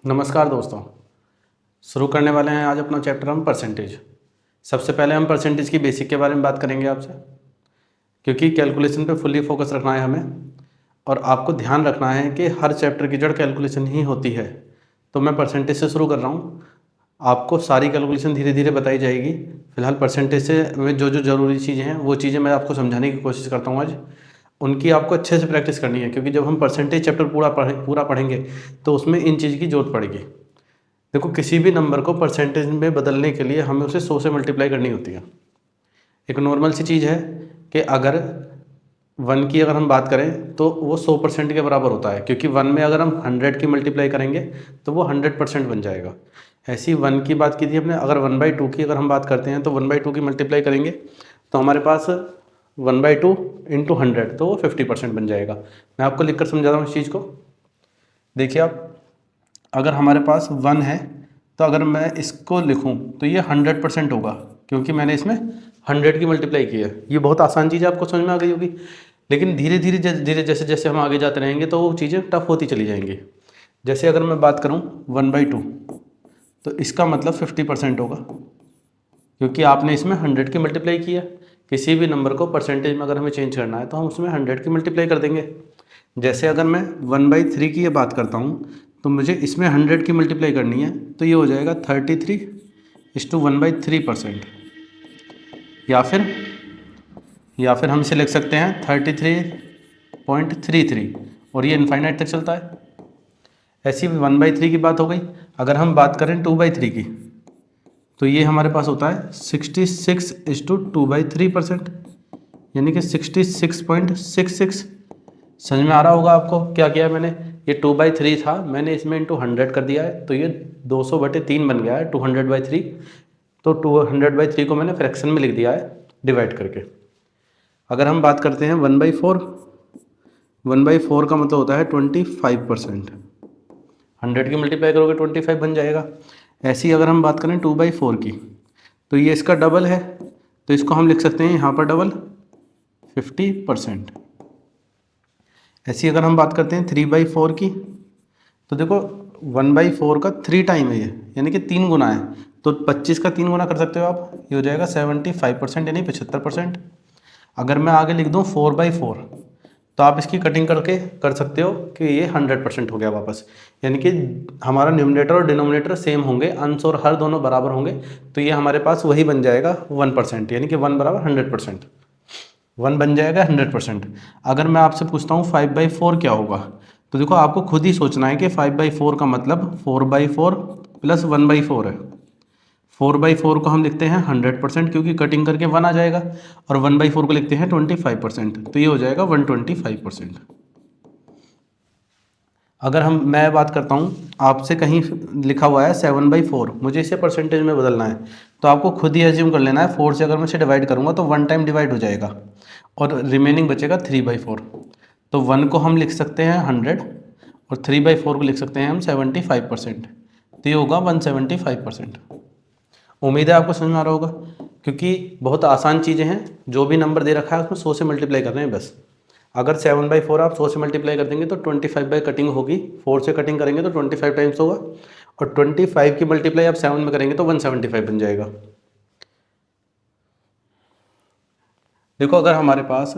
नमस्कार दोस्तों। शुरू करने वाले हैं आज अपना चैप्टर हम परसेंटेज। सबसे पहले हम परसेंटेज की बेसिक के बारे में बात करेंगे आपसे, क्योंकि कैलकुलेशन पे फुल्ली फोकस रखना है हमें और आपको ध्यान रखना है कि हर चैप्टर की जड़ कैलकुलेशन ही होती है। तो मैं परसेंटेज से शुरू कर रहा हूँ। आपको सारी कैलकुलेशन धीरे धीरे बताई जाएगी। फिलहाल परसेंटेज से में जो जो ज़रूरी चीज़ें हैं वो चीज़ें मैं आपको समझाने की कोशिश करता हूँ आज। उनकी आपको अच्छे से प्रैक्टिस करनी है, क्योंकि जब हम परसेंटेज चैप्टर पूरा पढ़ेंगे तो उसमें इन चीज़ की जरूरत पड़ेगी। देखो, किसी भी नंबर को परसेंटेज में बदलने के लिए हमें उसे 100 से मल्टीप्लाई करनी होती है। एक नॉर्मल सी चीज़ है कि अगर 1 की अगर हम बात करें तो वो 100% के बराबर होता है, क्योंकि 1 में अगर हम 100 की मल्टीप्लाई करेंगे तो वो 100% बन जाएगा। ऐसी 1 की बात की थी अपने, अगर 1/2 की अगर हम बात करते हैं तो 1/2 की मल्टीप्लाई करेंगे तो हमारे पास 1/2 इंटू 100 तो वो 50% बन जाएगा। मैं आपको लिख कर समझा रहा हूँ इस चीज़ को। देखिए आप, अगर हमारे पास 1 है तो अगर मैं इसको लिखूं तो ये 100% होगा, क्योंकि मैंने इसमें 100 की मल्टीप्लाई की है। ये बहुत आसान चीज़ आपको समझ में आ गई होगी, लेकिन धीरे धीरे जैसे जैसे हम आगे जाते रहेंगे तो वो चीज़ें टफ होती चली जाएंगी। जैसे अगर मैं बात करूं 1/2 तो इसका मतलब 50% होगा, क्योंकि आपने इसमें 100 की मल्टीप्लाई की है। किसी भी नंबर को परसेंटेज में अगर हमें चेंज करना है तो हम उसमें 100 की मल्टीप्लाई कर देंगे। जैसे अगर मैं 1/3 की ये बात करता हूँ तो मुझे इसमें 100 की मल्टीप्लाई करनी है, तो ये हो जाएगा 33/1/3%। या फिर हम इसे लिख सकते हैं 33.33, और ये इनफाइनाइट तक चलता है। ऐसी 1/3 की बात हो गई। अगर हम बात करें 2/3 की तो ये हमारे पास होता है 66/2/3%, यानी कि 66.66। समझ में आ रहा होगा आपको क्या किया है मैंने। ये 2/3 था, मैंने इसमें इंटू 100 कर दिया है, तो ये 200/3 बन गया है 200/3। तो 200/3 को मैंने फ्रैक्शन में लिख दिया है डिवाइड करके। अगर हम बात करते हैं 1/4, 1/4 का मतलब होता है 25%। 100 की मल्टीप्लाई करोगे 25 बन जाएगा। ऐसी अगर हम बात करें 2/4 की तो ये इसका डबल है, तो इसको हम लिख सकते हैं यहाँ पर डबल 50%। ऐसी अगर हम बात करते हैं 3/4 की तो देखो 1/4 का 3 टाइम है ये, यानी कि 3 गुना है, तो 25 का 3 गुना कर सकते हो आप, ये हो जाएगा 75%, यानी 75%। अगर मैं आगे लिख दूँ 4/4 तो आप इसकी कटिंग करके कर सकते हो कि ये 100% हो गया वापस, यानी कि हमारा न्यूमरेटर और डिनोमिनेटर सेम होंगे, अंश और हर दोनों बराबर होंगे, तो ये हमारे पास वही बन जाएगा 1%, यानी कि 1 बराबर 100%। 1 बन जाएगा 100%। अगर मैं आपसे पूछता हूँ 5/4 क्या होगा, तो देखो आपको खुद ही सोचना है कि 5/4 का मतलब 4/4 प्लस 1/4 है। 4/4 को हम लिखते हैं 100%, क्योंकि कटिंग करके 1 आ जाएगा, और 1/4 को लिखते हैं 25%, तो ये हो जाएगा 125%। अगर मैं बात करता हूँ, आपसे कहीं लिखा हुआ है 7/4, मुझे इसे परसेंटेज में बदलना है, तो आपको खुद ही एज्यूम कर लेना है 4 से अगर मैं इसे डिवाइड करूँगा तो 1 टाइम डिवाइड हो जाएगा और रिमेनिंग बचेगा 3/4। तो 1 को हम लिख सकते हैं 100 और 3/4 को लिख सकते हैं हम 75%, तो ये होगा 175%। उम्मीद है आपको समझ में आ रहा होगा, क्योंकि बहुत आसान चीज़ें हैं। जो भी नंबर दे रखा है उसमें 100 से मल्टीप्लाई कर रहे हैं बस। अगर 7/4 आप 100 से मल्टीप्लाई कर देंगे तो 25 बाई कटिंग होगी, 4 से कटिंग करेंगे तो 25 टाइम्स होगा, और 25 की मल्टीप्लाई आप 7 में करेंगे तो 175 बन जाएगा। देखो, अगर हमारे पास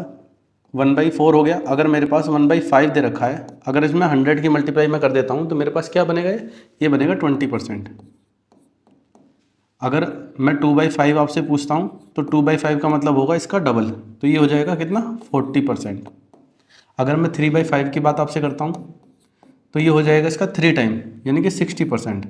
1/4 हो गया, अगर मेरे पास 1/5 दे रखा है, अगर इसमें 100 की मल्टीप्लाई मैं कर देता हूँ तो मेरे पास क्या बनेगा, ये बनेगा 20%। अगर मैं 2/5 आपसे पूछता हूँ तो 2/5 का मतलब होगा इसका डबल, तो ये हो जाएगा कितना, 40%। अगर मैं 3/5 की बात आपसे करता हूँ तो ये हो जाएगा इसका 3 टाइम, यानी कि 60%।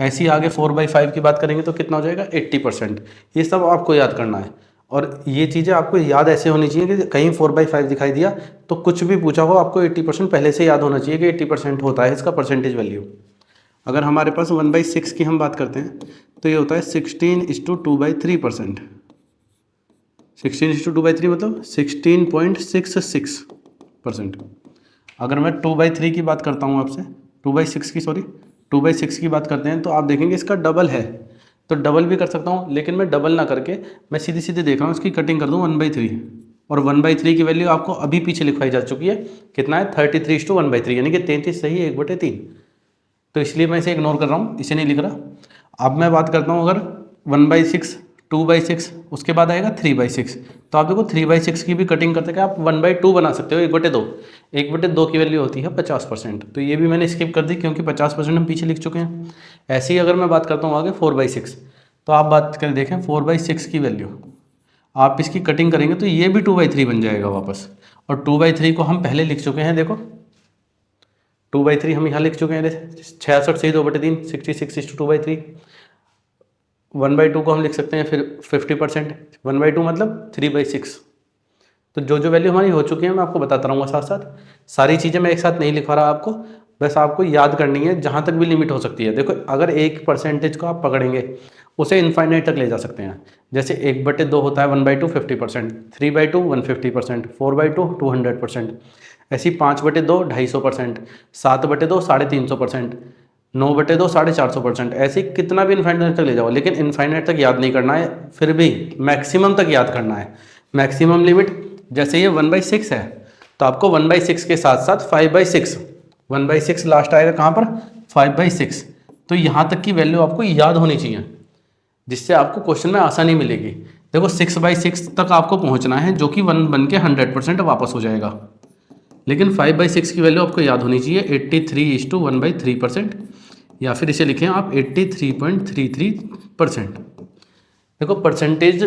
ऐसे ही आगे 4/5 की बात करेंगे तो कितना हो जाएगा, 80%। ये सब आपको याद करना है, और ये चीज़ें आपको याद ऐसे होनी चाहिए कि कहीं 4/5 दिखाई दिया तो कुछ भी पूछा हो आपको 80% पहले से याद होना चाहिए कि 80% होता है इसका परसेंटेज वैल्यू। अगर हमारे पास 1/6 की हम बात करते हैं तो ये होता है 16:2/3%। 16:2/3 मतलब 16.66%। अगर मैं 2/3 की बात करता हूँ आपसे, 2/6 की बात करते हैं तो आप देखेंगे इसका डबल है, तो डबल भी कर सकता हूँ, लेकिन मैं डबल ना करके मैं सीधे सीधे देख रहा हूँ इसकी कटिंग कर दूँ 1/3, और 1/3 की वैल्यू आपको अभी पीछे लिखवाई जा चुकी है, कितना है 33:1/3, यानी कि 33 सही 1/3। तो इसलिए मैं इसे इग्नोर कर रहा हूँ, इसे नहीं लिख रहा। अब मैं बात करता हूँ अगर 1/6, 2/6, उसके बाद आएगा 3/6। तो आप देखो 3/6 की भी कटिंग करते आप 1/2 बना सकते हो, 1/2। 1/2 की वैल्यू होती है 50%। तो ये भी मैंने स्किप कर दी क्योंकि 50% हम पीछे लिख चुके हैं। ऐसे ही अगर मैं बात करता हूँ आगे 4/6, तो आप बात करें देखें 4/6 की वैल्यू, आप इसकी कटिंग करेंगे तो ये भी 2/3 बन जाएगा वापस। और 2/3 को हम पहले लिख चुके हैं, देखो 2/3 हम यहाँ लिख चुके हैं, 66 से 2/3, 66 × 2/3। 1/2 को हम लिख सकते हैं फिर 50%, 1/2 मतलब 3/6। तो जो जो वैल्यू हमारी हो चुकी है मैं आपको बताता रहूँगा साथ साथ। सारी चीज़ें मैं एक साथ नहीं लिखवा रहा आपको, बस आपको याद करनी है जहाँ तक भी लिमिट हो सकती है। देखो अगर 1% को आप पकड़ेंगे उसे इनफाइनाइट तक ले जा सकते हैं। जैसे 1/2 होता है 1/2 50%, 3/2 150%, 4/2 200%, ऐसी 5/2 250%, 7/2 350%, 9/2 450%, ऐसे कितना भी इनफाइनाइट तक ले जाओ, लेकिन इनफाइनाइट तक याद नहीं करना है, फिर भी मैक्सिमम तक याद करना है। मैक्सिमम लिमिट जैसे ये 1/6 है तो आपको 1/6 के साथ साथ 5/6, 1/6 लास्ट आएगा कहाँ पर, 5/6। तो यहाँ तक की वैल्यू आपको याद होनी चाहिए जिससे आपको क्वेश्चन में आसानी मिलेगी। देखो 6/6 तक आपको पहुँचना है जो कि 1 बन के 100% वापस हो जाएगा, लेकिन 5/6 की वैल्यू आपको याद होनी चाहिए 83:1/3%, या फिर इसे लिखें आप 83.33%। देखो परसेंटेज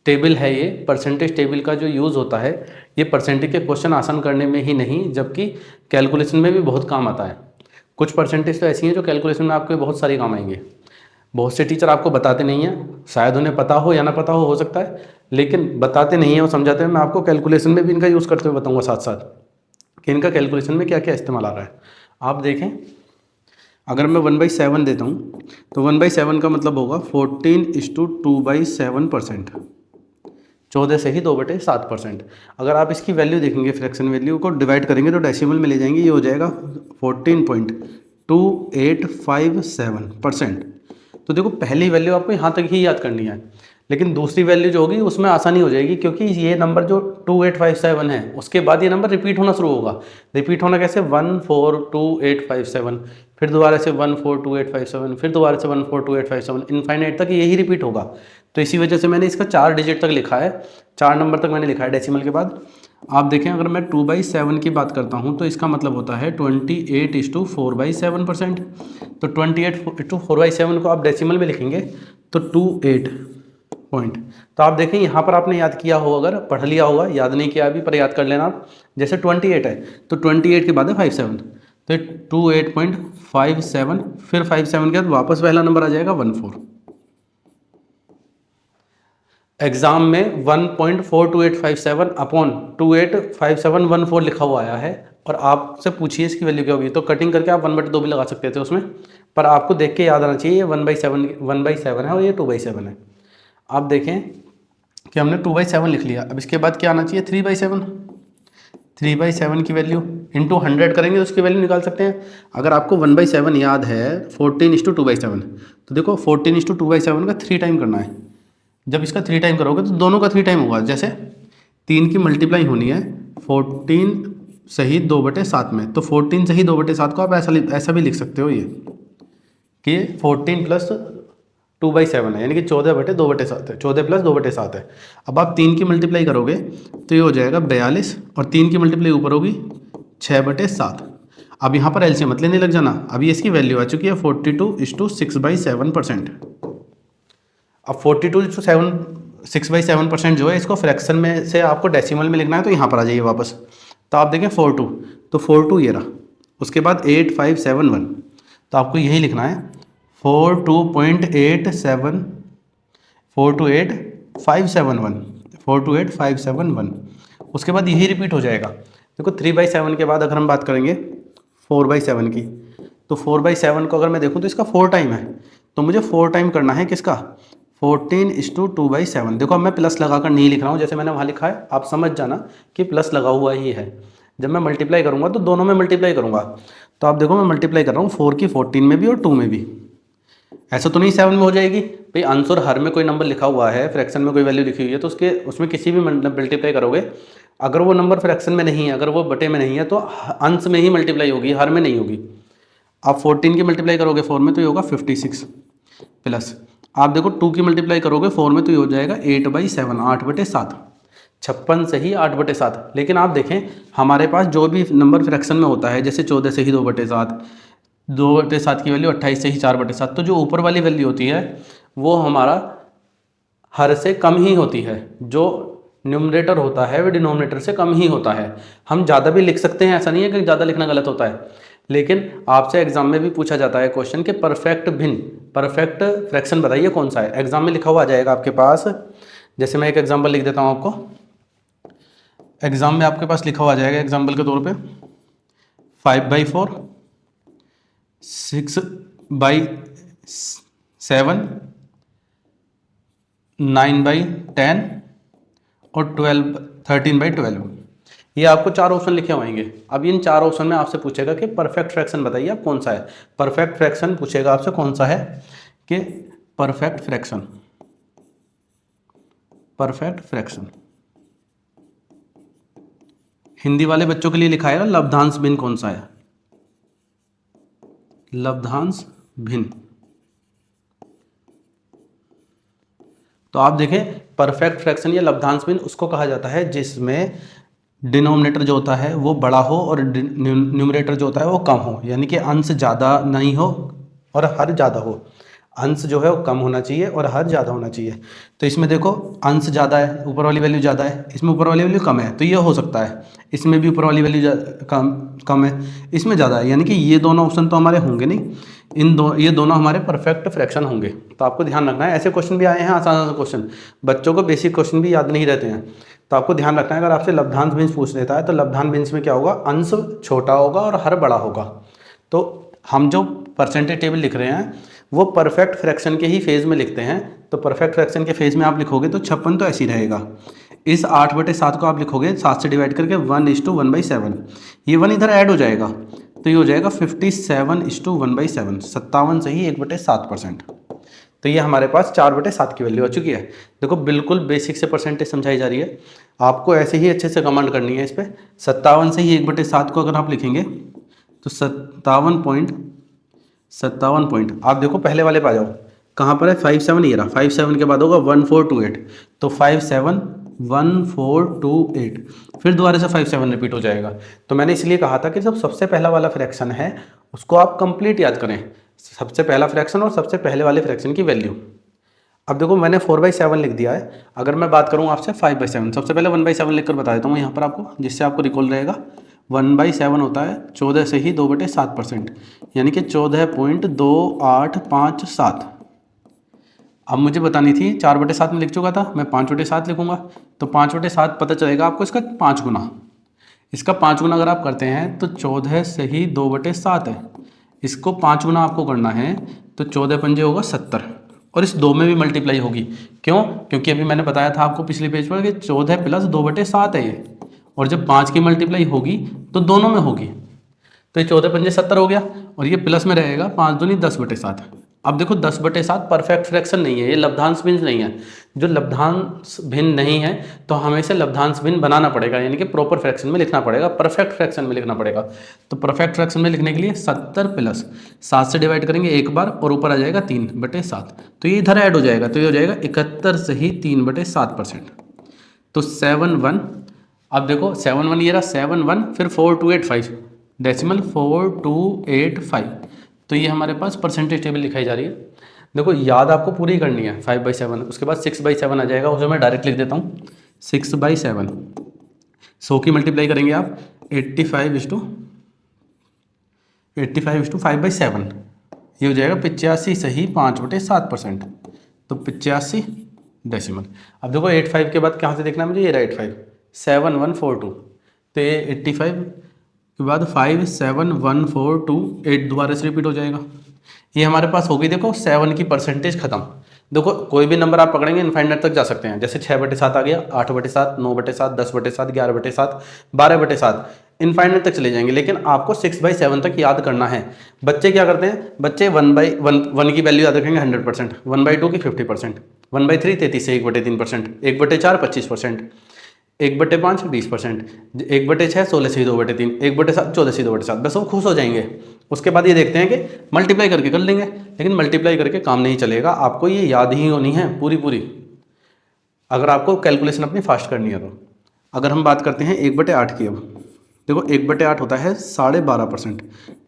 टेबल है ये, परसेंटेज टेबल का जो यूज़ होता है ये परसेंटेज के क्वेश्चन आसान करने में ही नहीं जबकि कैलकुलेशन में भी बहुत काम आता है। कुछ परसेंटेज तो ऐसी हैं जो कैलकुलेशन में आपके बहुत सारी काम आएंगे। बहुत से टीचर आपको बताते नहीं हैं, शायद उन्हें पता हो या ना पता हो सकता है, लेकिन बताते नहीं हैं, वो समझाते हैं। मैं आपको कैलकुलेशन में भी इनका यूज़ करते हुए बताऊँगा साथ साथ कि इनका कैलकुलेशन में क्या क्या इस्तेमाल आ रहा है। आप देखें अगर मैं 1/7 देता हूँ तो 1/7 का मतलब होगा 14:2/7%, 14 से ही 2/7%। अगर आप इसकी वैल्यू देखेंगे, फ्रैक्शन वैल्यू को डिवाइड करेंगे तो डेसिमल में ले जाएंगे, ये हो जाएगा 14.2857%। तो देखो पहली वैल्यू आपको यहाँ तक ही याद करनी है, लेकिन दूसरी वैल्यू जो होगी उसमें आसानी हो जाएगी क्योंकि ये नंबर जो 2857 है उसके बाद ये नंबर रिपीट होना शुरू होगा। रिपीट होना कैसे, 142857, फिर दोबारा से 142857, फिर दोबारा से 142857, इनफाइनाइट तक यही रिपीट होगा। तो इसी वजह से मैंने इसका 4 डिजिट तक लिखा है, 4 नंबर तक मैंने लिखा है डेसिमल के बाद। आप देखें अगर मैं 2/7 की बात करता हूँ तो इसका मतलब होता है 28:4/7%। तो 28:4/7 को आप डेसिमल में लिखेंगे तो 28 पॉइंट। तो आप देखें यहाँ पर आपने याद किया हो, अगर पढ़ लिया होगा, याद नहीं किया अभी पर याद कर लेना आप। जैसे 28 है तो 28 के बाद है 57, तो 28.57, फिर 57 के बाद वापस पहला नंबर आ जाएगा 14। एग्जाम में 1.42857 अपॉन 285714 लिखा हुआ आया है और आपसे पूछिए इसकी वैल्यू क्या होगी, तो कटिंग करके आप 1/2 भी लगा सकते थे उसमें, पर आपको देख के याद आना चाहिए ये 1/7 है और ये 2/7 है। आप देखें कि हमने 2/7 लिख लिया, अब इसके बाद क्या आना चाहिए, 3/7। 3/7 की वैल्यू इंटू 100 करेंगे तो उसकी वैल्यू निकाल सकते हैं। अगर आपको 1/7 याद है 14:2/7, तो देखो 14:2/7 का 3 टाइम करना है। जब इसका 3 टाइम करोगे तो दोनों का 3 टाइम होगा। जैसे 3 की मल्टीप्लाई होनी है 14 सही 2/7 में, तो 14 सही 2/7 को आप ऐसा भी लिख सकते हो ये कि 14 + 2/7 है, यानी कि 14/2/7 है, 14 + 2/7 है। अब आप 3 की मल्टीप्लाई करोगे तो ये हो जाएगा 42 और 3 की मल्टीप्लाई ऊपर होगी 6/7। अब यहाँ पर एलसीएम मत लेने लग जाना, अभी इसकी वैल्यू आ चुकी है 42:6/7%। अब 42:6/7% जो है इसको फ्रैक्शन में से आपको डेसिमल में लिखना है, तो यहाँ पर आ जाइए वापस। तो आप देखें 42, तो 42 ये रहा, उसके बाद 8571, तो आपको यही लिखना है 42.87 428,571 428,571। उसके बाद यही रिपीट हो जाएगा। देखो 3/7 के बाद अगर हम बात करेंगे 4/7 की, तो 4/7 को अगर मैं देखूँ तो इसका 4 टाइम है, तो मुझे 4 टाइम करना है किसका, 14:2/7। देखो अब मैं प्लस लगाकर नहीं लिख रहा हूँ, जैसे मैंने वहाँ लिखा है आप समझ जाना कि प्लस लगा हुआ ही है। जब मैं मल्टीप्लाई करूँगा तो दोनों में मल्टीप्लाई करूँगा, तो आप देखो मैं मल्टीप्लाई कर रहा हूँ 4 की 14 में भी और 2 में भी। ऐसा तो नहीं 7 में हो जाएगी भाई, आंसर हर में कोई नंबर लिखा हुआ है, फ्रैक्शन में कोई वैल्यू लिखी हुई है तो उसमें किसी भी मल्टीप्लाई करोगे, अगर वो नंबर फ्रैक्शन में नहीं है, अगर वो बटे में नहीं है तो अंश में ही मल्टीप्लाई होगी, हर में नहीं होगी। आप 14 की मल्टीप्लाई करोगे 4 में तो ये होगा 56 प्लस आप देखो 2 की मल्टीप्लाई करोगे 4 में तो ये हो जाएगा 8/7, 8/7, 56 से ही 8/7। लेकिन आप देखें हमारे पास जो भी नंबर फ्रैक्शन में होता है, जैसे 14 से ही 2/7, 2/7 की वैल्यू 28 से ही 4/7, तो जो ऊपर वाली वैल्यू होती है वो हमारा हर से कम ही होती है। जो न्यूमरेटर होता है वो डिनोमिनेटर से कम ही होता है। हम ज़्यादा भी लिख सकते हैं, ऐसा नहीं है कि ज़्यादा लिखना गलत होता है, लेकिन आपसे एग्जाम में भी पूछा जाता है क्वेश्चन कि परफेक्ट भिन्न, परफेक्ट फ्रैक्शन बताइए कौन सा है। एग्जाम में लिखा हुआ आ जाएगा आपके पास। जैसे मैं एक एग्जाम्पल लिख देता हूँ आपको, एग्जाम में आपके पास लिखा हुआ आ जाएगा एग्जाम्पल के तौर पे 5/4, 6/7, 9/10 और 13/12। ये आपको 4 ऑप्शन लिखे होंगे। अब इन 4 ऑप्शन में आपसे पूछेगा कि परफेक्ट फ्रैक्शन बताइए आप कौन सा है। परफेक्ट फ्रैक्शन पूछेगा आपसे कौन सा है, कि perfect fraction, perfect fraction Hindi वाले बच्चों के लिए लिखा है लब्धांश भिन्न कौन सा है, लब्धांश भिन्न। तो आप देखें परफेक्ट फ्रैक्शन या लब्धांश भिन्न उसको कहा जाता है जिसमें डिनोमिनेटर जो होता है वो बड़ा हो और न्यूमरेटर जो होता है वो कम हो, यानी कि अंश ज़्यादा नहीं हो और हर ज़्यादा हो। अंश जो है वो कम होना चाहिए और हर ज़्यादा होना चाहिए। तो इसमें देखो अंश ज़्यादा है, ऊपर वाली वैल्यू ज़्यादा है, इसमें ऊपर वाली वैल्यू कम है, तो ये हो सकता है। इसमें भी ऊपर वाली वैल्यू कम है, इसमें ज़्यादा है, यानी कि ये दोनों ऑप्शन तो हमारे होंगे नहीं, ये दोनों हमारे परफेक्ट फ्रैक्शन होंगे। तो आपको ध्यान रखना है, ऐसे क्वेश्चन भी आए हैं आसान क्वेश्चन, बच्चों को बेसिक क्वेश्चन भी याद नहीं रहते हैं। तो आपको ध्यान रखना है, अगर आपसे लब्धांश भिन्न पूछ लेता है तो लब्धांश भिन्न में क्या होगा, अंश छोटा होगा और हर बड़ा होगा। तो हम जो परसेंटेज टेबल लिख रहे हैं वो परफेक्ट फ्रैक्शन के ही फेज़ में लिखते हैं। तो परफेक्ट फ्रैक्शन के फेज़ में आप लिखोगे तो 56 तो ऐसे ही रहेगा। इस 8/7 को आप लिखोगे 7 से डिवाइड करके 1:1/7, ये 1 इधर ऐड हो जाएगा तो ये हो जाएगा 57:1/7, 57 से ही 1/7%। तो ये हमारे पास 4/7 की वैल्यू हो चुकी है। देखो बिल्कुल बेसिक से परसेंटेज समझाई जा रही है, आपको ऐसे ही अच्छे से कमांड करनी है इस पर। 57 से ही 1/7 को अगर आप लिखेंगे तो 57 पॉइंट आप देखो पहले वाले पे आ जाओ, कहाँ पर है 57, ये रहा 57 के बाद होगा 1428, तो 571428, फिर दोबारा से 57 रिपीट हो जाएगा। तो मैंने इसलिए कहा था कि जब सबसे पहला वाला फ्रैक्शन है उसको आप कंप्लीट याद करें, सबसे पहला फ्रैक्शन और सबसे पहले वाले फ्रैक्शन की वैल्यू। अब देखो मैंने 4/7 लिख दिया है, अगर मैं बात करूँ आपसे 5/7, सबसे पहले 1/7 लिखकर बता देता हूँ यहाँ पर आपको, जिससे आपको रिकॉल रहेगा। 1/7 होता है 14 से ही 2/7%, यानी कि 14.2857। अब मुझे बतानी थी 4/7 में लिख चुका था, मैं 5/7 लिखूंगा, तो 5/7 पता चलेगा आपको इसका 5 गुना। इसका 5 गुना अगर आप करते हैं तो 14 से ही 2/7 है, इसको 5 गुना आपको करना है तो 14 पंजे होगा 70, और इस 2 में भी मल्टीप्लाई होगी। क्यों? क्योंकि अभी मैंने बताया था आपको पिछले पेज पर कि 14 प्लस 2/7 है ये, और जब 5 की मल्टीप्लाई होगी तो दोनों में होगी, तो ये 14 पंजे 70 हो गया, और ये प्लस में रहेगा 5 दूनी 10/7। अब देखो 10/7 परफेक्ट फ्रैक्शन नहीं है, ये लब्धांश भिन्न नहीं है। जो लब्धांश भिन्न नहीं है तो हमें इसे लब्धांश भिन्न बनाना पड़ेगा, यानी कि प्रॉपर फ्रैक्शन में लिखना पड़ेगा, परफेक्ट फ्रैक्शन में लिखना पड़ेगा। तो परफेक्ट फ्रैक्शन में लिखने के लिए 70 प्लस 7 से डिवाइड करेंगे एक बार और ऊपर आ जाएगा 3/7, तो ये इधर ऐड हो जाएगा, तो ये हो जाएगा 71 से ही 3/7%। तो 71, अब देखो 71 ये रहा 71, फिर 4285 डेसिमल 4285, तो ये हमारे पास परसेंटेज टेबल लिखाई जा रही है। देखो याद आपको पूरी करनी है 5/7, उसके बाद 6/7 आ जाएगा, उसे मैं डायरेक्ट लिख देता हूँ 6/7। 100 की मल्टीप्लाई करेंगे आप 85:5/7, ये हो जाएगा 85 से ही 5/7%, तो 85 डेसिमल। अब देखो 85 के बाद कहाँ से देखना है मुझे, ये रहा 85, 7142, तो ये 85 के बाद 57142 8 दोबारा से रिपीट हो जाएगा। ये हमारे पास होगी देखो 7 की परसेंटेज खत्म। देखो कोई भी नंबर आप पकड़ेंगे इनफाइनाइट तक जा सकते हैं, जैसे 6/7 आ गया, 8/7, 9/7, 10/7, 11/7, 12/7, इनफाइनाइट तक चले जाएंगे, लेकिन आपको 6/7 तक याद करना है। बच्चे क्या करते हैं, बच्चे 1/1 की वैल्यू याद रखेंगे 100%, 1/2 की 50%, 1/3 33 से 1/3%, 1/4 25%, 1/5 20%, 1/6 16/2/3, 1/7 14/2/7, बस वो खुश हो जाएंगे। उसके बाद ये देखते हैं कि मल्टीप्लाई करके कर लेंगे, लेकिन मल्टीप्लाई करके काम नहीं चलेगा, आपको ये याद ही होनी है पूरी पूरी, अगर आपको कैलकुलेशन अपनी फास्ट करनी है तो। अगर हम बात करते हैं 1/8 की, अब देखो 1/8 होता है 12.5%,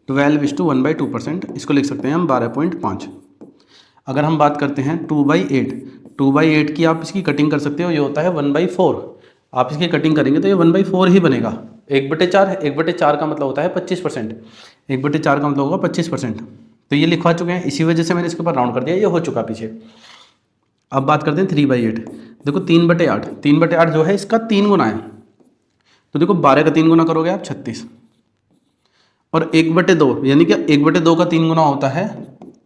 12:1/2%, इसको लिख सकते हैं हम 12.5। अगर हम बात करते हैं 2/8, 2/8 की आप इसकी कटिंग कर सकते हो, ये होता है 1/4, आप इसकी कटिंग करेंगे तो ये 1/4 ही बनेगा। 1/4 है, 1/4 का मतलब होता है 25%, 1/4 का मतलब होगा 25%, तो ये लिखवा चुके हैं, इसी वजह से मैंने इसके ऊपर राउंड कर दिया, ये हो चुका पीछे। अब बात करते हैं 3/8, देखो 3/8, 3/8 जो है इसका 3 गुना है, तो देखो 12 का 3 गुना करोगे आप 36, और 1/2 यानी कि 1/2 का 3 गुना होता है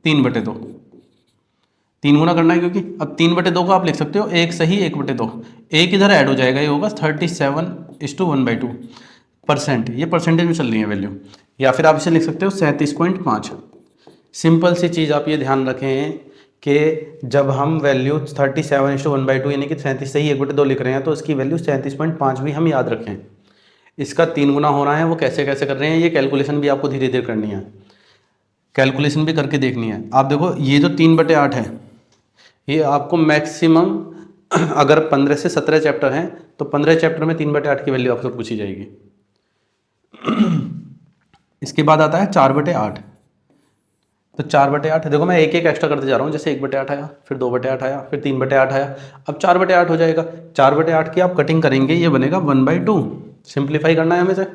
3/2, 3 गुना करना है, क्योंकि अब 3/2 को आप लिख सकते हो 1 सही 1/2, एक इधर ऐड हो जाएगा, ये होगा 37:1/2%, ये परसेंटेज में चल रही है वैल्यू, या फिर आप इसे लिख सकते हो 37.5। सिंपल सी चीज़ आप ये ध्यान रखें कि जब हम वैल्यू 37:1/2 यानी कि 37 सही 1/2 लिख रहे हैं, तो इसकी वैल्यू 37.5 भी हम याद रखें। इसका 3 गुना होना है, वो कैसे कैसे कर रहे हैं, ये कैलकुलेशन भी आपको धीरे धीरे करनी है, कैलकुलेशन भी करके देखनी है। आप देखो ये जो 3/8 है, ये आपको मैक्सिमम अगर 15 से 17 चैप्टर हैं तो 15 चैप्टर में 3/8 की वैल्यू आपसे पूछी जाएगी। इसके बाद आता है 4/8, तो 4/8 देखो मैं एक एक एक्स्ट्रा करते जा रहा हूँ, जैसे 1/8 आया, फिर 2/8 आया, फिर 3/8 आया, अब 4/8 हो जाएगा। 4/8 की आप कटिंग करेंगे, ये बनेगा 1/2, सिंप्लीफाई करना है हमें से।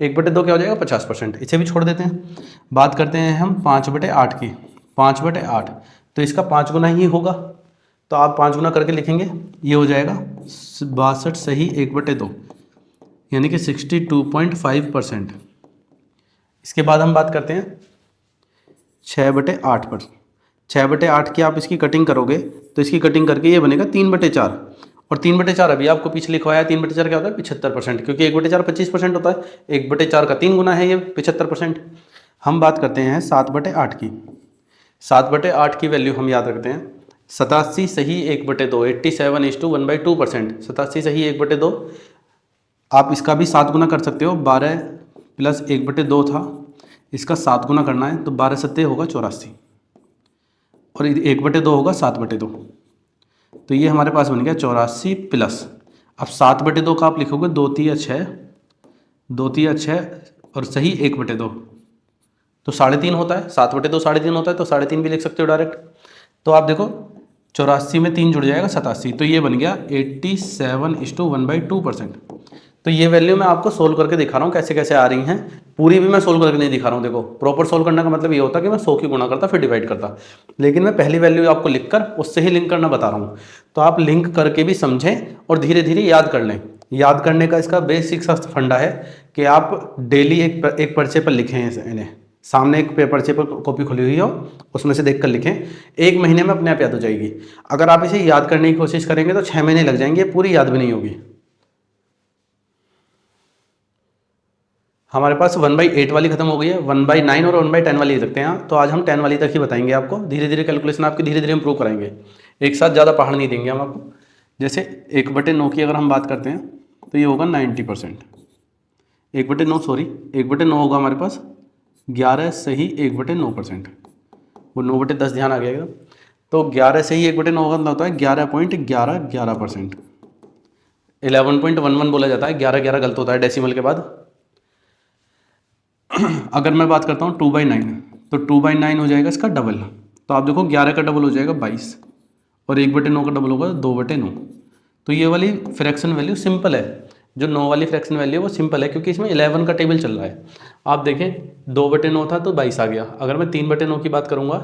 1/2 क्या हो जाएगा 50%, इसे भी छोड़ देते हैं। बात करते हैं हम 5/8 की, 5/8 तो इसका 5 गुना ही होगा, तो आप 5 गुना करके लिखेंगे, ये हो जाएगा 62 सही 1/2, यानी कि 62.5%। इसके बाद हम बात करते हैं 6/8 पर। 6/8 की आप इसकी कटिंग करोगे तो इसकी कटिंग करके ये बनेगा 3/4, और 3/4 अभी आपको पीछे लिखवाया, 3/4 क्या होता है 75%, क्योंकि 1/4 25% होता है, 1/4 का 3 गुना है ये 75%। हम बात करते हैं 7/8 की, 7/8 की वैल्यू हम याद रखते हैं 87 सही 1/2, 87:1/2%, 87 सही 1/2। आप इसका भी 7 गुना कर सकते हो, 12 प्लस 1/2 था, इसका 7 गुना करना है, तो 12 सत्ते होगा 84, और 1/2 होगा 7/2, तो ये हमारे पास बन गया 84 प्लस। अब 7/2 का आप लिखोगे 2 3 6, 2 3 6 और सही 1/2, तो 3.5 होता है, 7/2 3.5 होता है, तो 3.5 भी लिख सकते हो डायरेक्ट। तो आप देखो 84 में 3 जुड़ जाएगा 87, तो ये बन गया 87:1/2%। तो ये वैल्यू मैं आपको सोल्व करके दिखा रहा हूँ कैसे कैसे आ रही हैं, पूरी भी मैं सोल्व करके नहीं दिखा रहा हूँ। देखो प्रॉपर सोल्व करने का मतलब ये होता कि मैं 100 की गुणा करता फिर डिवाइड करता, लेकिन मैं पहली वैल्यू आपको लिखकर उससे ही लिंक करना बता रहा हूँ, तो आप लिंक करके भी समझें और धीरे धीरे याद कर लें। याद करने का इसका बेसिक सा फंडा है कि आप डेली एक पर्चे पर लिखें इन्हें, सामने एक पर्चे पर कॉपी खुली हुई हो, उसमें से देखकर लिखें, 1 महीने में अपने आप याद हो जाएगी। अगर आप इसे याद करने की कोशिश करेंगे तो 6 महीने लग जाएंगे, पूरी याद भी नहीं होगी। हमारे पास 1/8 वाली खत्म हो गई है, 1/9 और 1/10 वाली सकते हैं, तो आज हम 10 वाली तक ही बताएंगे आपको। धीरे धीरे कैलकुलेशन आपकी धीरे धीरे इम्प्रूव कराएंगे, एक साथ ज़्यादा पहाड़ नहीं देंगे हम आपको। जैसे 1/9 की अगर हम बात करते हैं तो ये होगा 90%, 1/9 सॉरी 1/9 होगा हमारे पास 11 सही 1/9%, वो 9/10 ध्यान आ गया एकदम। तो 11 सही 1/9 का मतलब होता है 11.11%, 11.11 बोला जाता है, 11 गलत होता है डेसिमल के बाद। अगर मैं बात करता हूँ 2/9, तो 2/9 हो जाएगा इसका डबल, तो आप देखो 11 का डबल हो जाएगा 22, और 1/9 का डबल होगा 2/9। तो ये वाली फ्रैक्शन वैल्यू सिंपल है, जो 9 वाली फ्रैक्शन वैल्यू है वो सिंपल है, क्योंकि इसमें 11 का टेबल चल रहा है। आप देखें 2/9 था तो 22 आ गया। अगर मैं 3/9 की बात करूँगा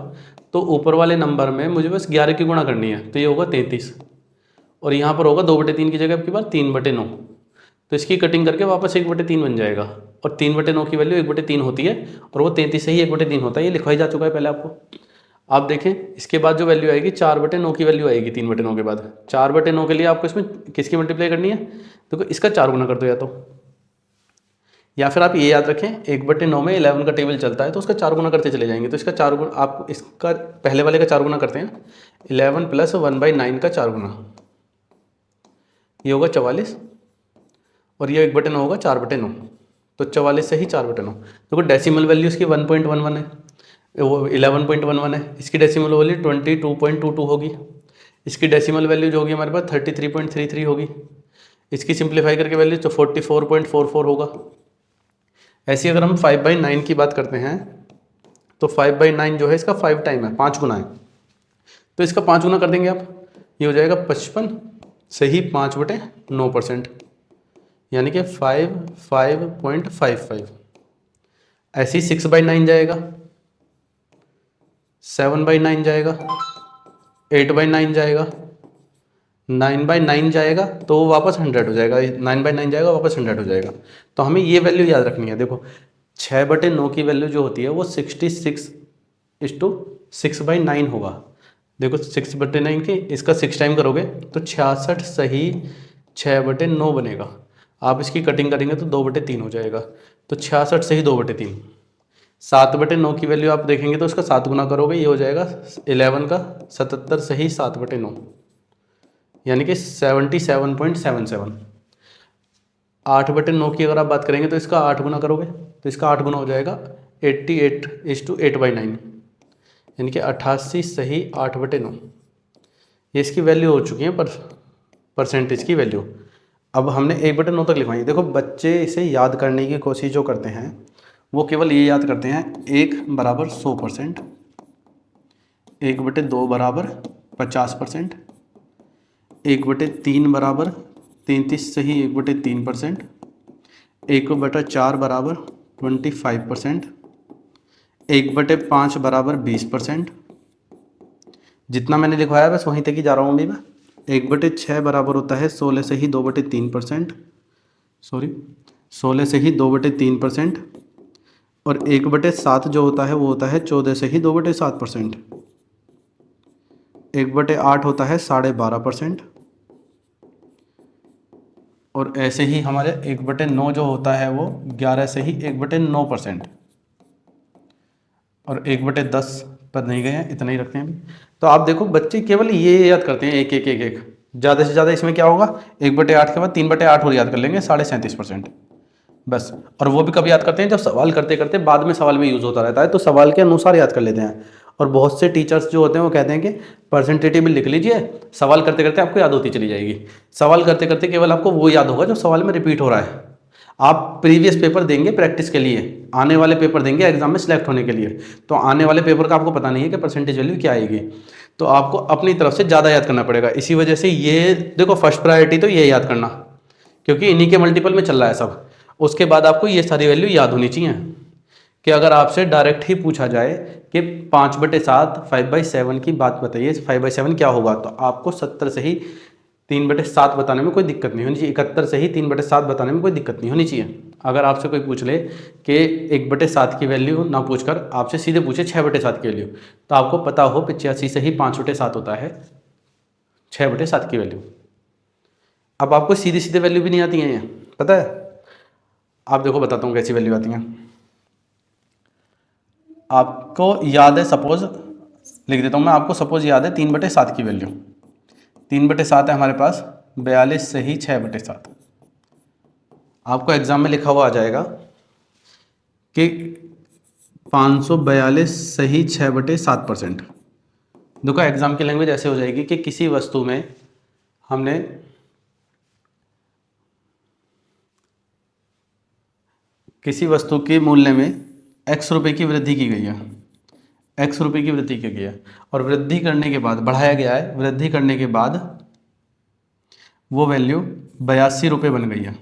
तो ऊपर वाले नंबर में मुझे बस 11 की गुणा करनी है, तो ये होगा 33, और यहाँ पर होगा 2/3 की जगह आपके पास 3/9, तो इसकी कटिंग करके वापस 1/3 बन जाएगा, और 3/9 की वैल्यू 1/3 होती है, और वो 33 से ही 1/3 होता है, ये लिखवाई जा चुका है पहले आपको। आप देखें इसके बाद जो वैल्यू आएगी 4/9 की वैल्यू आएगी 3/9 के बाद। 4/9 के लिए आपको इसमें किसकी मल्टीप्लाई करनी है, तो इसका 4 गुना कर दो, या फिर आप ये याद रखें 1/9 में 11 का टेबल चलता है, तो उसका 4 गुना करते चले जाएंगे, तो इसका 4 गुना आप इसका पहले वाले का 4 गुना करते हैं, 11 प्लस 1/9 का 4 गुना, ये होगा 44, और ये 1/9 होगा 4/9, तो 44 से ही 4/9। देखो डेसिमल वैल्यू इसकी 1.11 है, वो 11.11 है। इसकी डेसिमल वैल्यू 22.22 होगी। इसकी डेसिमल वैल्यू जो होगी हमारे पास 33.33 होगी। इसकी सिंप्लीफाई करके वैल्यू तो 44.44 होगा। ऐसी अगर हम 5/9 की बात करते हैं तो 5/9 जो है इसका 5 टाइम है, 5 गुना है, तो इसका 5 गुना कर देंगे आप, ये हो जाएगा 55 से ही 5/9%, यानी कि 5.55। ऐसे ही 6/9 जाएगा, 7/9 जाएगा, 8/9 जाएगा, 9/9 जाएगा, तो वो वापस 100 हो जाएगा। 9/9 जाएगा वापस 100 हो जाएगा। तो हमें ये वैल्यू याद रखनी है। देखो 6/9 की वैल्यू जो होती है वो 66:6/9 होगा। देखो 6/9 की इसका 6 टाइम करोगे तो 66 सही 6/9 बनेगा। आप इसकी कटिंग करेंगे तो 2/3 हो जाएगा, तो 66 सही 2/3। 7/9 की वैल्यू आप देखेंगे तो उसका 7 गुना करोगे, ये हो जाएगा 11 का 77 सही 7/9, यानी कि 77.77। 8/9 की अगर आप बात करेंगे तो इसका 8 गुना करोगे तो इसका 8 गुना हो जाएगा 88:8/9, यानी कि 88 सही 8/9। ये इसकी वैल्यू हो चुकी है परसेंटेज की वैल्यू। अब हमने 1/9 तक लिखवाई है। देखो बच्चे इसे याद करने की कोशिश जो करते हैं वो केवल ये याद करते हैं 1 बराबर 100%, 1/2 बराबर 50%, 1/3 बराबर 33 सही 1/3%, 1/4 बराबर 25%, 1/5 बराबर 20%। जितना मैंने लिखवाया बस वहीं तक ही जा रहा हूँ अभी मैं। 1/6 बराबर होता है 16 से ही 2/3%, सॉरी 16 से ही 2/3%, और 1/7 जो होता है वो होता है 14 से ही 2/7%। 1/8 होता है 12.5%, और ऐसे ही हमारे 1/9 जो होता है वो 11 से ही 1/9%, और 1/10 पर नहीं गए हैं, इतना ही रखते हैं अभी। तो आप देखो बच्चे केवल ये याद करते हैं एक एक एक एक, ज़्यादा से ज़्यादा इसमें क्या होगा 1/8 के बाद 3/8 और याद कर लेंगे 37.5% बस। और वो भी कब याद करते हैं जब सवाल करते करते बाद में सवाल में यूज़ होता रहता है, तो सवाल के अनुसार याद कर लेते हैं। और बहुत से टीचर्स जो होते हैं वो कहते हैं कि परसेंटेज टेबल लिख लीजिए, सवाल करते करते आपको याद होती चली जाएगी। सवाल करते करते केवल आपको वो याद होगा जो सवाल में रिपीट हो रहा है। आप प्रीवियस पेपर देंगे प्रैक्टिस के लिए, आने वाले पेपर देंगे एग्जाम में सिलेक्ट होने के लिए, तो आने वाले पेपर का आपको पता नहीं है कि परसेंटेज वैल्यू क्या आएगी, तो आपको अपनी तरफ से ज़्यादा याद करना पड़ेगा। इसी वजह से ये देखो फर्स्ट प्रायोरिटी तो ये याद करना, क्योंकि इन्हीं के मल्टीपल में चल रहा है सब। उसके बाद आपको ये सारी वैल्यू याद होनी चाहिए कि अगर आपसे डायरेक्ट ही पूछा जाए कि 5/7 5/7 की बात बताइए, 5/7 क्या होगा, तो आपको 70 से ही 3/7 बताने में कोई दिक्कत नहीं होनी चाहिए, 71 से ही 3/7 बताने में कोई दिक्कत नहीं होनी चाहिए। अगर आपसे कोई पूछ ले कि 1/7 की वैल्यू ना पूछकर आपसे सीधे पूछे 6/7 की वैल्यू, तो आपको पता हो 85 से ही 5/7 होता है 6/7 की वैल्यू। अब आपको सीधे सीधे वैल्यू भी नहीं आती हैं, ये पता है। आप देखो बताता हूँ कैसी वैल्यू आती हैं। आपको याद है, सपोज लिख देता हूँ मैं, आपको सपोज याद है 3/7 की वैल्यू। 3/7 है हमारे पास 42 से ही 6/7। आपको एग्जाम में लिखा हुआ आ जाएगा कि 542 सही 6/7%। देखो एग्जाम की लैंग्वेज ऐसे हो जाएगी कि किसी वस्तु में हमने किसी वस्तु के मूल्य में x रुपये की वृद्धि की गई है, x रुपये की वृद्धि की गई है, और वृद्धि करने के बाद बढ़ाया गया है, वृद्धि करने के बाद वो वैल्यू 82 रुपये बन गई है।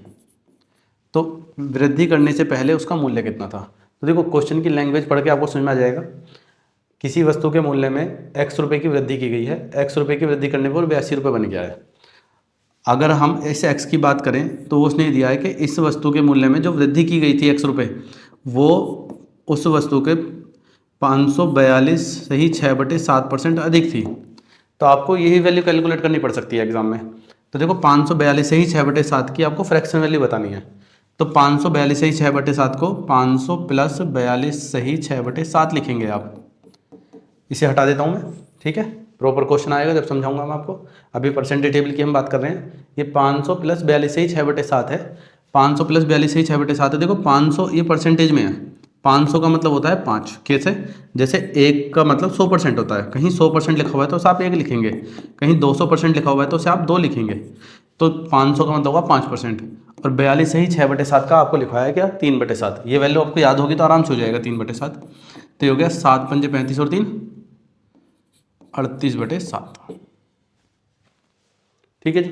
तो वृद्धि करने से पहले उसका मूल्य कितना था। तो देखो क्वेश्चन की लैंग्वेज पढ़ के आपको समझ में आ जाएगा। किसी वस्तु के मूल्य में x रुपये की वृद्धि की गई है, x रुपये की वृद्धि करने पर 82 रुपये बन गया है। अगर हम इस x की बात करें तो उसने दिया है कि इस वस्तु के मूल्य में जो वृद्धि की गई थी x रुपये, वो उस वस्तु के 542 से ही 6/7% अधिक थी। तो आपको यही वैल्यू कैलकुलेट करनी पड़ सकती है एग्जाम में। तो देखो 542 से ही 6/7 की आपको फ्रैक्शन वैल्यू बतानी है। तो 542 से ही 6/7 को 500 प्लस 42 से ही 6/7 लिखेंगे आप। इसे हटा देता हूँ मैं, ठीक है, प्रॉपर क्वेश्चन आएगा जब समझाऊंगा मैं आपको। अभी परसेंटेज टेबल की हम बात कर रहे हैं। ये 500 प्लस 42 से ही 6/7 है। 500 प्लस 42 सही 6/7 है। देखो 500 ये परसेंटेज में है, 500 का मतलब होता है 5। कैसे? जैसे 1 का मतलब 100% होता है, कहीं 100% लिखा हुआ है तो उसे आप 1 लिखेंगे, कहीं 200% लिखा हुआ है तो उसे आप 2 लिखेंगे। तो 500 का मतलब होगा 5%। और 42 सही 6/7 का आपको लिखवाया क्या 3/7। ये वैल्यू आपको याद होगी तो आराम से हो जाएगा 3/7। तो ये हो गया 7 पंजे 35 और 3 38/7। ठीक है जी।